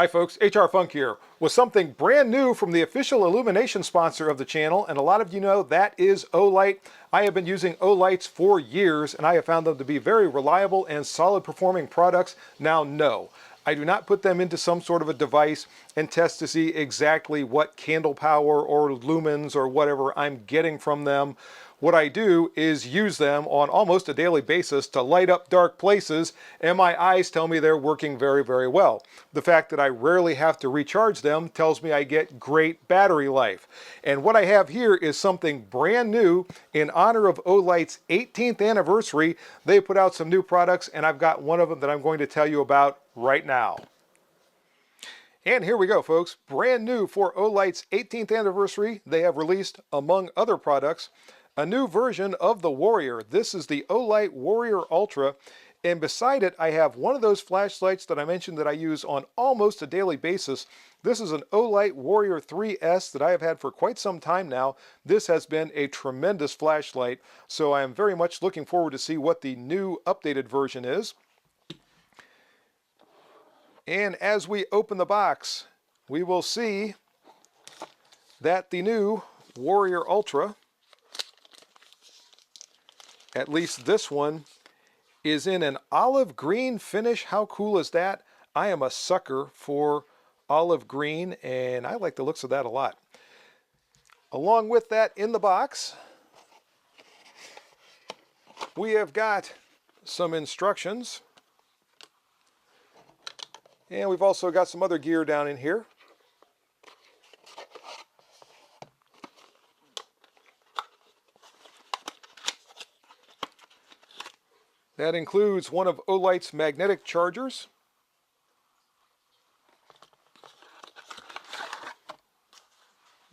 Hi folks, HR Funk here with something brand new from the official illumination sponsor of the channel, and a lot of you know that is Olight. I have been using Olights for years and I have found them to be very reliable and solid performing products. Now no, I do not put them into some sort of a device and test to see exactly what candle power or lumens or whatever I'm getting from them. What I do is use them on almost a daily basis to light up dark places, and my eyes tell me they're working very, very well. The fact that I rarely have to recharge them tells me I get great battery life. And what I have here is something brand new in honor of Olight's 18th anniversary. They put out some new products, and I've got one of them that I'm going to tell you about right now. And here we go, folks. Brand new for Olight's 18th anniversary, they have released, among other products, a new version of the Warrior. This is the Olight Warrior Ultra, and beside it I have one of those flashlights that I mentioned that I use on almost a daily basis. This is an Olight Warrior 3S that I have had for quite some time now. This has been a tremendous flashlight, so I am very much looking forward to see what the new updated version is. And as we open the box, we will see that the new Warrior Ultra, at least this one, is in an olive green finish. How cool is that? I am a sucker for olive green, and I like the looks of that a lot. Along with that in the box, we have got some instructions. And we've also got some other gear down in here. That includes one of Olight's magnetic chargers.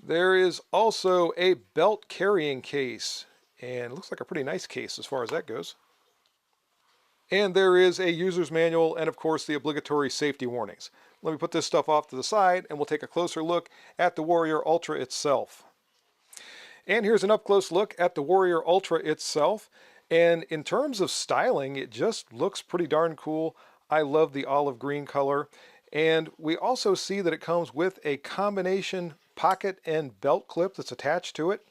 There is also a belt carrying case, and it looks like a pretty nice case as far as that goes. And there is a user's manual and of course the obligatory safety warnings. Let me put this stuff off to the side and we'll take a closer look at the Warrior Ultra itself. And here's an up-close look at the Warrior Ultra itself. And in terms of styling, it just looks pretty darn cool. I love the olive green color. And we also see that it comes with a combination pocket and belt clip that's attached to it.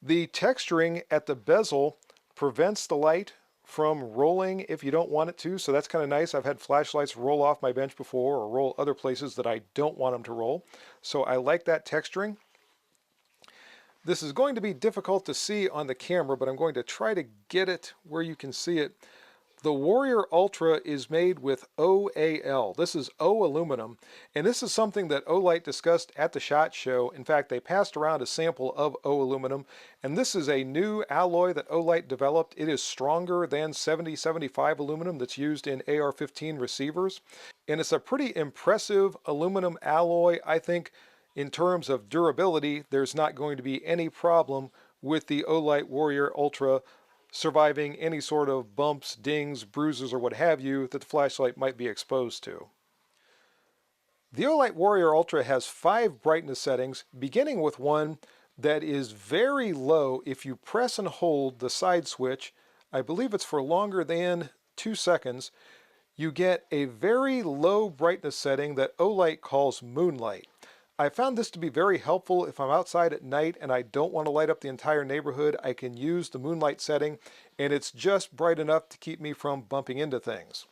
The texturing at the bezel prevents the light from rolling if you don't want it to, so that's kind of nice. I've had flashlights roll off my bench before or roll other places that I don't want them to roll. So I like that texturing. This is going to be difficult to see on the camera, but I'm going to try to get it where you can see it. The Warrior Ultra is made with OAL. This is O aluminum, and this is something that Olight discussed at the SHOT Show. In fact, they passed around a sample of O aluminum, and this is a new alloy that Olight developed. It is stronger than 7075 aluminum that's used in AR-15 receivers, and it's a pretty impressive aluminum alloy. I think in terms of durability, there's not going to be any problem with the Olight Warrior Ultra surviving any sort of bumps, dings, bruises, or what have you that the flashlight might be exposed to. The Olight Warrior Ultra has 5 brightness settings, beginning with one that is very low. If you press and hold the side switch, I believe it's for longer than 2 seconds, you get a very low brightness setting that Olight calls Moonlight. I found this to be very helpful if I'm outside at night and I don't want to light up the entire neighborhood. I can use the Moonlight setting, and it's just bright enough to keep me from bumping into things.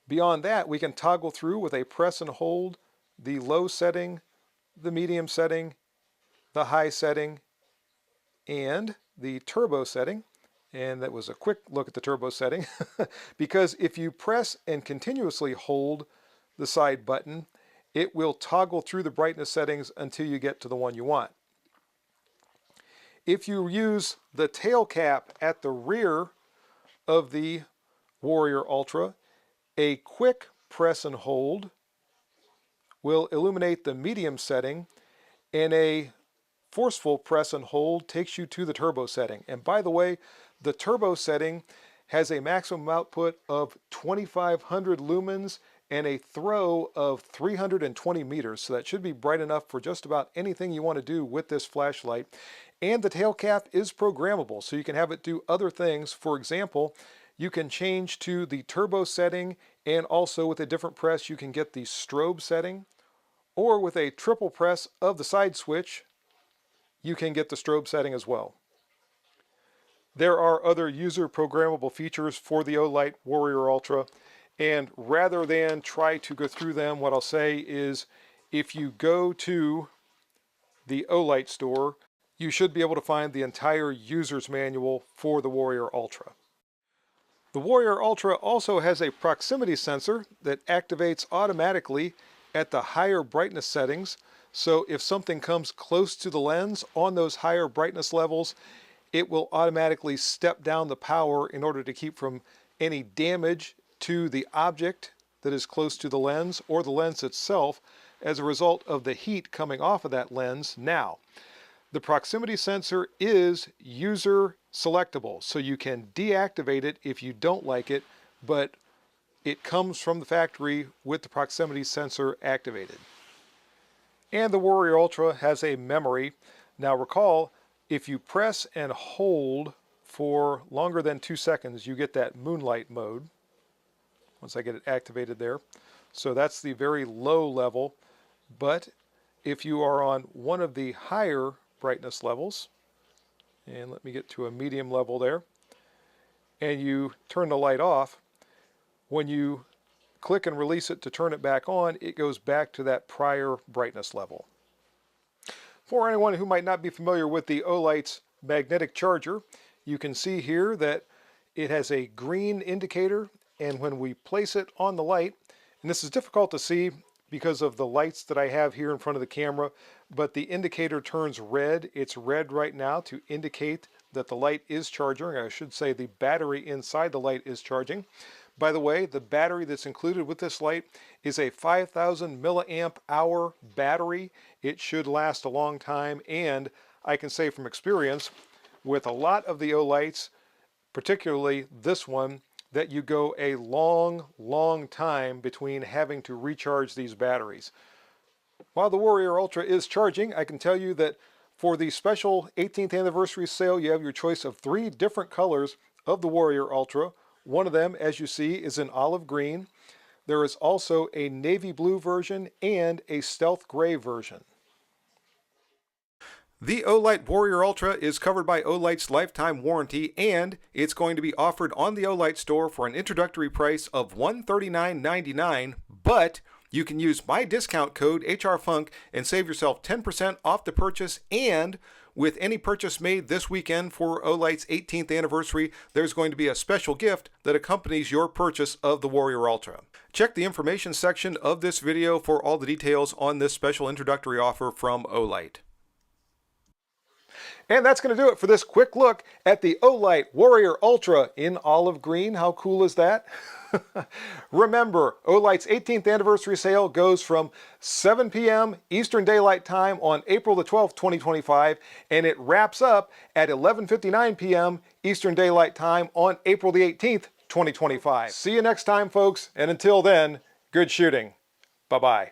Beyond that, we can toggle through with a press and hold the low setting, the medium setting, the high setting, and the turbo setting. And that was a quick look at the turbo setting because if you press and continuously hold the side button, it will toggle through the brightness settings until you get to the one you want. If you use the tail cap at the rear of the Warrior Ultra, a quick press and hold will illuminate the medium setting, and a forceful press and hold takes you to the turbo setting. And by the way, the turbo setting has a maximum output of 2500 lumens and a throw of 320 meters, so that should be bright enough for just about anything you want to do with this flashlight. And the tail cap is programmable, so you can have it do other things. For example, you can change to the turbo setting, and also with a different press you can get the strobe setting, or with a triple press of the side switch you can get the strobe setting as well. There are other user programmable features for the Olight Warrior Ultra, and rather than try to go through them, what I'll say is if you go to the Olight store, you should be able to find the entire user's manual for the Warrior Ultra. The Warrior Ultra also has a proximity sensor that activates automatically at the higher brightness settings. So if something comes close to the lens on those higher brightness levels, it will automatically step down the power in order to keep from any damage to the object that is close to the lens or the lens itself as a result of the heat coming off of that lens. Now, the proximity sensor is user selectable, so you can deactivate it if you don't like it, but it comes from the factory with the proximity sensor activated. And the Warrior Ultra has a memory. Now recall, if you press and hold for longer than 2 seconds, you get that moonlight mode. Once I get it activated there. So that's the very low level. But if you are on one of the higher brightness levels, and let me get to a medium level there, and you turn the light off, when you click and release it to turn it back on, it goes back to that prior brightness level. For anyone who might not be familiar with the Olight's magnetic charger, you can see here that it has a green indicator, and when we place it on the light, and this is difficult to see because of the lights that I have here in front of the camera, but the indicator turns red. It's red right now to indicate that the light is charging. I should say the battery inside the light is charging. By the way, the battery that's included with this light is a 5,000 milliamp hour battery. It should last a long time, and I can say from experience with a lot of the Olights, particularly this one, that you go a long time between having to recharge these batteries. While the Warrior Ultra is charging, I can tell you that for the special 18th anniversary sale, you have your choice of 3 different colors of the Warrior Ultra. One of them, as you see, is an olive green. There is also a navy blue version and a stealth gray version. The Olight Warrior Ultra is covered by Olight's lifetime warranty, and it's going to be offered on the Olight store for an introductory price of $139.99, but you can use my discount code HRFUNK and save yourself 10% off the purchase, and with any purchase made this weekend for Olight's 18th anniversary, there's going to be a special gift that accompanies your purchase of the Warrior Ultra. Check the information section of this video for all the details on this special introductory offer from Olight. And that's going to do it for this quick look at the Olight Warrior Ultra in olive green. How cool is that? Remember, Olight's 18th anniversary sale goes from 7 p.m. Eastern Daylight Time on April the 12th, 2025, and it wraps up at 11:59 p.m. Eastern Daylight Time on April the 18th, 2025. See you next time, folks, and until then, good shooting. Bye-bye.